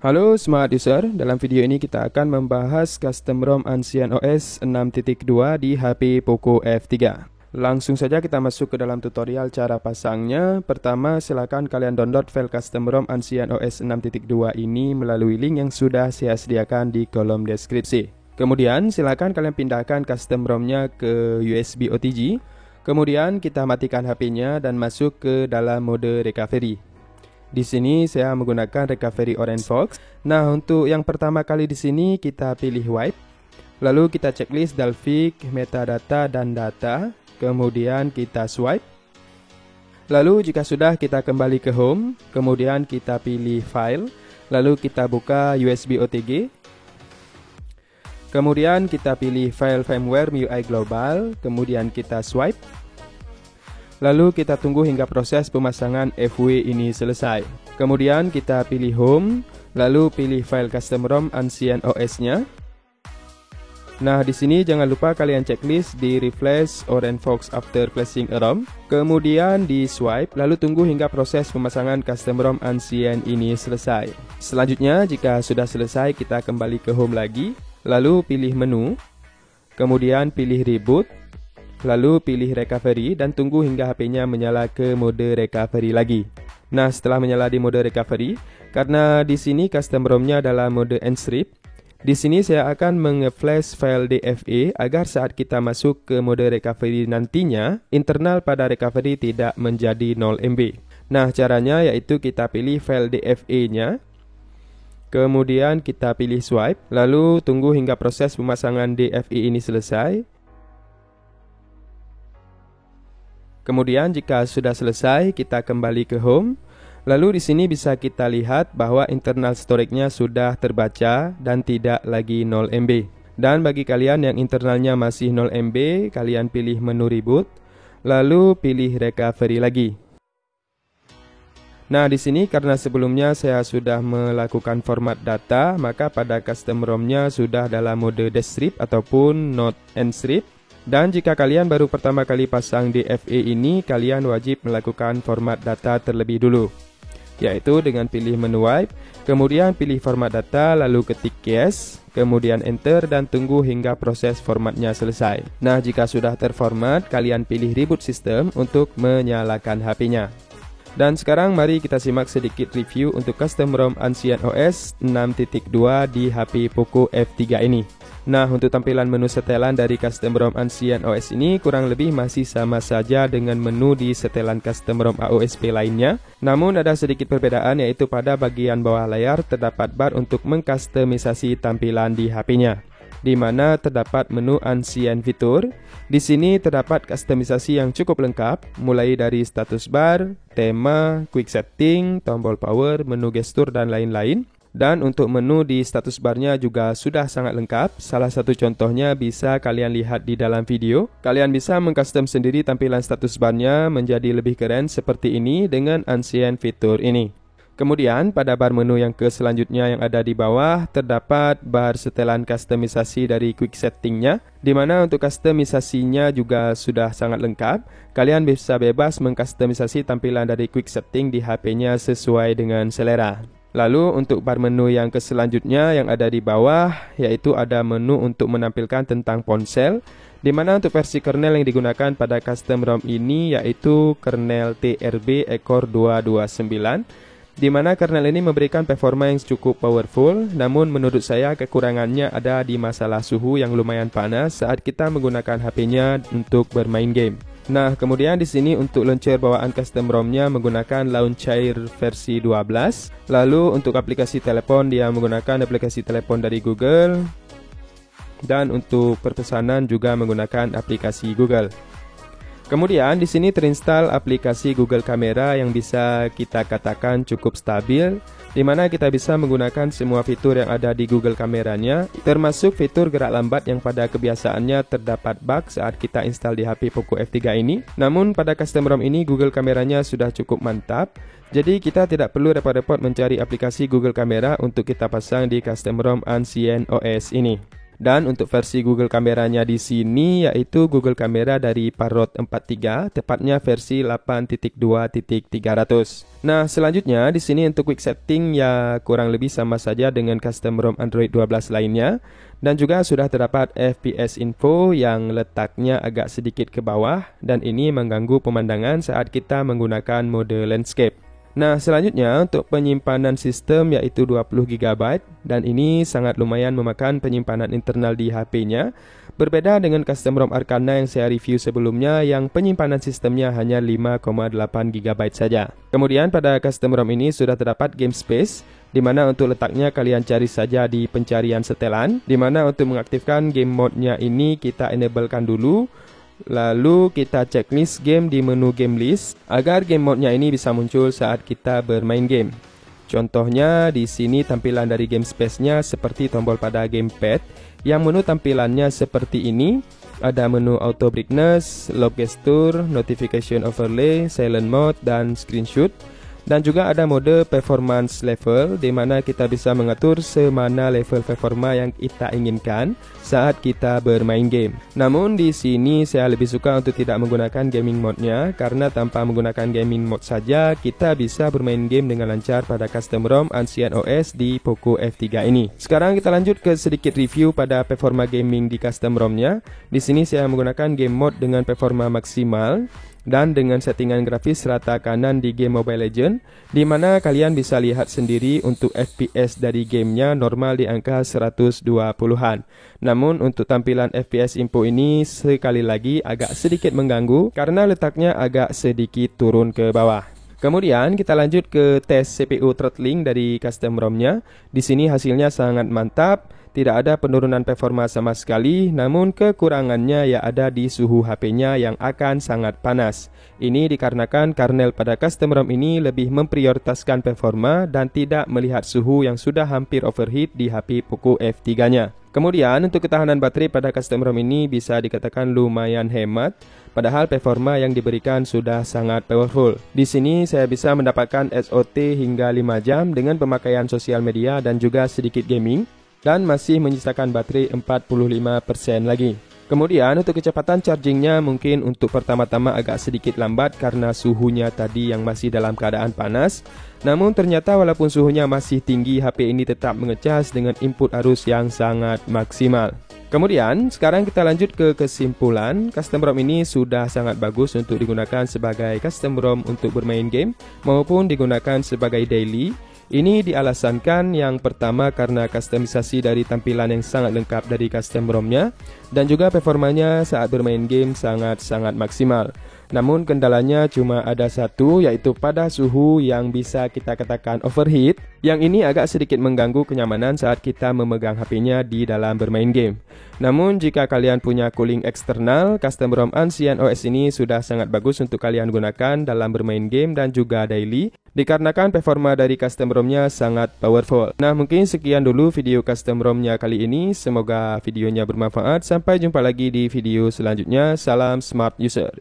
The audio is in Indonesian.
Halo Smart User, dalam video ini kita akan membahas custom ROM Ancient OS 6.2 di HP Poco F3. Langsung saja kita masuk ke dalam tutorial cara pasangnya. Pertama, silakan kalian download file custom ROM Ancient OS 6.2 ini melalui link yang sudah saya sediakan di kolom deskripsi. Kemudian, silakan kalian pindahkan custom ROM-nya ke USB OTG. Kemudian kita matikan HP-nya dan masuk ke dalam mode recovery. Di sini saya menggunakan recovery OrangeFox. Nah, untuk yang pertama kali di sini kita pilih wipe. Lalu kita checklist Dalvik, metadata dan data. Kemudian kita swipe. Lalu jika sudah kita kembali ke home. Kemudian kita pilih file. Lalu kita buka USB OTG. Kemudian kita pilih file firmware MIUI Global. Kemudian kita swipe. Lalu kita tunggu hingga proses pemasangan FW ini selesai. Kemudian kita pilih home, lalu pilih file custom ROM Ancient OS-nya. Nah, di sini jangan lupa kalian checklist di refresh OrangeFox after flashing a ROM. Kemudian di swipe, lalu tunggu hingga proses pemasangan custom ROM Ancient ini selesai. Selanjutnya, jika sudah selesai, kita kembali ke home lagi, lalu pilih menu, kemudian pilih reboot. Lalu pilih recovery dan tunggu hingga HP-nya menyala ke mode recovery lagi. Nah, setelah menyala di mode recovery, karena di sini custom ROM-nya dalam mode nstrip, di sini saya akan menge-flash file DFA agar saat kita masuk ke mode recovery nantinya, internal pada recovery tidak menjadi 0 MB. Nah, caranya yaitu kita pilih file DFA-nya. Kemudian kita pilih swipe, lalu tunggu hingga proses pemasangan DFA ini selesai. Kemudian jika sudah selesai, kita kembali ke home. Lalu di sini bisa kita lihat bahwa internal storage-nya sudah terbaca dan tidak lagi 0 MB. Dan bagi kalian yang internalnya masih 0 MB, kalian pilih menu reboot, lalu pilih recovery lagi. Nah, di sini karena sebelumnya saya sudah melakukan format data, maka pada custom ROM-nya sudah dalam mode destrip ataupun not nstrip. Dan jika kalian baru pertama kali pasang DFA ini, kalian wajib melakukan format data terlebih dulu, yaitu dengan pilih menu wipe, kemudian pilih format data, lalu ketik yes, kemudian enter dan tunggu hingga proses formatnya selesai. Nah, jika sudah terformat, kalian pilih reboot system untuk menyalakan HP-nya. Dan sekarang mari kita simak sedikit review untuk custom ROM Ancient OS 6.2 di HP Poco F3 ini. Nah, untuk tampilan menu setelan dari custom ROM Ancient OS ini kurang lebih masih sama saja dengan menu di setelan custom ROM AOSP lainnya. Namun ada sedikit perbedaan, yaitu pada bagian bawah layar terdapat bar untuk mengkustomisasi tampilan di HP-nya, di mana terdapat menu Ancient Fitur. Di sini terdapat kustomisasi yang cukup lengkap, mulai dari status bar, tema, quick setting, tombol power, menu gestur, dan lain-lain. Dan untuk menu di status barnya juga sudah sangat lengkap. Salah satu contohnya bisa kalian lihat di dalam video. Kalian bisa mengcustom sendiri tampilan status barnya menjadi lebih keren seperti ini dengan Ancient Fitur ini. Kemudian pada bar menu yang selanjutnya yang ada di bawah terdapat bar setelan kustomisasi dari quick settingnya, di mana untuk kustomisasinya juga sudah sangat lengkap. Kalian bisa bebas mengkustomisasi tampilan dari quick setting di HP-nya sesuai dengan selera. Lalu untuk bar menu yang selanjutnya yang ada di bawah, yaitu ada menu untuk menampilkan tentang ponsel, di mana untuk versi kernel yang digunakan pada custom ROM ini yaitu kernel TRB Core 229. Di mana kernel ini memberikan performa yang cukup powerful, namun menurut saya kekurangannya ada di masalah suhu yang lumayan panas saat kita menggunakan HP-nya untuk bermain game. Nah, kemudian di sini untuk launcher bawaan custom ROM-nya menggunakan launcher versi 12. Lalu untuk aplikasi telepon dia menggunakan aplikasi telepon dari Google. Dan untuk perpesanan juga menggunakan aplikasi Google. Kemudian di sini terinstall aplikasi Google Kamera yang bisa kita katakan cukup stabil, di mana kita bisa menggunakan semua fitur yang ada di Google Kameranya, termasuk fitur gerak lambat yang pada kebiasaannya terdapat bug saat kita install di HP Poco F3 ini. Namun pada custom ROM ini Google Kameranya sudah cukup mantap, jadi kita tidak perlu repot-repot mencari aplikasi Google Kamera untuk kita pasang di custom ROM Ancient OS ini. Dan untuk versi Google kameranya di sini yaitu Google Kamera dari Parrot 43, tepatnya versi 8.2.300. Nah, selanjutnya di sini untuk quick setting ya kurang lebih sama saja dengan custom ROM Android 12 lainnya. Dan juga sudah terdapat FPS info yang letaknya agak sedikit ke bawah dan ini mengganggu pemandangan saat kita menggunakan mode landscape. Nah, selanjutnya untuk penyimpanan sistem yaitu 20 GB dan ini sangat lumayan memakan penyimpanan internal di HP-nya. Berbeda dengan custom ROM Arcana yang saya review sebelumnya yang penyimpanan sistemnya hanya 5,8 GB saja. Kemudian pada custom ROM ini sudah terdapat game space, di mana untuk letaknya kalian cari saja di pencarian setelan, di mana untuk mengaktifkan game mode-nya ini kita enablekan dulu. Lalu kita checklist game di menu game list agar game mode-nya ini bisa muncul saat kita bermain game. Contohnya di sini tampilan dari game space-nya seperti tombol pada gamepad yang menu tampilannya seperti ini. Ada menu auto brightness, lock gesture, notification overlay, silent mode dan screenshot. Dan juga ada mode performance level di mana kita bisa mengatur semana level performa yang kita inginkan saat kita bermain game. Namun di sini saya lebih suka untuk tidak menggunakan gaming mode-nya karena tanpa menggunakan gaming mode saja kita bisa bermain game dengan lancar pada custom ROM Ancient OS di Poco F3 ini. Sekarang kita lanjut ke sedikit review pada performa gaming di custom ROM-nya. Di sini saya menggunakan game mode dengan performa maksimal dan dengan settingan grafis rata kanan di game Mobile Legends, di mana kalian bisa lihat sendiri untuk FPS dari gamenya normal di angka 120-an. Namun untuk tampilan FPS info ini sekali lagi agak sedikit mengganggu karena letaknya agak sedikit turun ke bawah. Kemudian kita lanjut ke tes CPU throttling dari custom ROM-nya. Di sini hasilnya sangat mantap. Tidak ada penurunan performa sama sekali, namun kekurangannya ya ada di suhu HP-nya yang akan sangat panas. Ini dikarenakan kernel pada custom ROM ini lebih memprioritaskan performa dan tidak melihat suhu yang sudah hampir overheat di HP Poco F3-nya. Kemudian untuk ketahanan baterai pada custom ROM ini bisa dikatakan lumayan hemat, padahal performa yang diberikan sudah sangat powerful. Di sini saya bisa mendapatkan SOT hingga 5 jam dengan pemakaian sosial media dan juga sedikit gaming, dan masih menyisakan baterai 45% lagi. Kemudian untuk kecepatan chargingnya mungkin untuk pertama-tama agak sedikit lambat karena suhunya tadi yang masih dalam keadaan panas. Namun ternyata walaupun suhunya masih tinggi, HP ini tetap mengecas dengan input arus yang sangat maksimal. Kemudian sekarang kita lanjut ke kesimpulan. Custom ROM ini sudah sangat bagus untuk digunakan sebagai custom ROM untuk bermain game maupun digunakan sebagai daily. Ini dialasankan yang pertama karena kustomisasi dari tampilan yang sangat lengkap dari custom ROM-nya dan juga performanya saat bermain game sangat-sangat maksimal. Namun kendalanya cuma ada satu, yaitu pada suhu yang bisa kita katakan overheat. Yang ini agak sedikit mengganggu kenyamanan saat kita memegang HP-nya di dalam bermain game. Namun jika kalian punya cooling eksternal, custom ROM Ancient OS ini sudah sangat bagus untuk kalian gunakan dalam bermain game dan juga daily, dikarenakan performa dari custom ROM-nya sangat powerful. Nah, mungkin sekian dulu video custom ROM-nya kali ini. Semoga videonya bermanfaat. Sampai jumpa lagi di video selanjutnya. Salam smart user.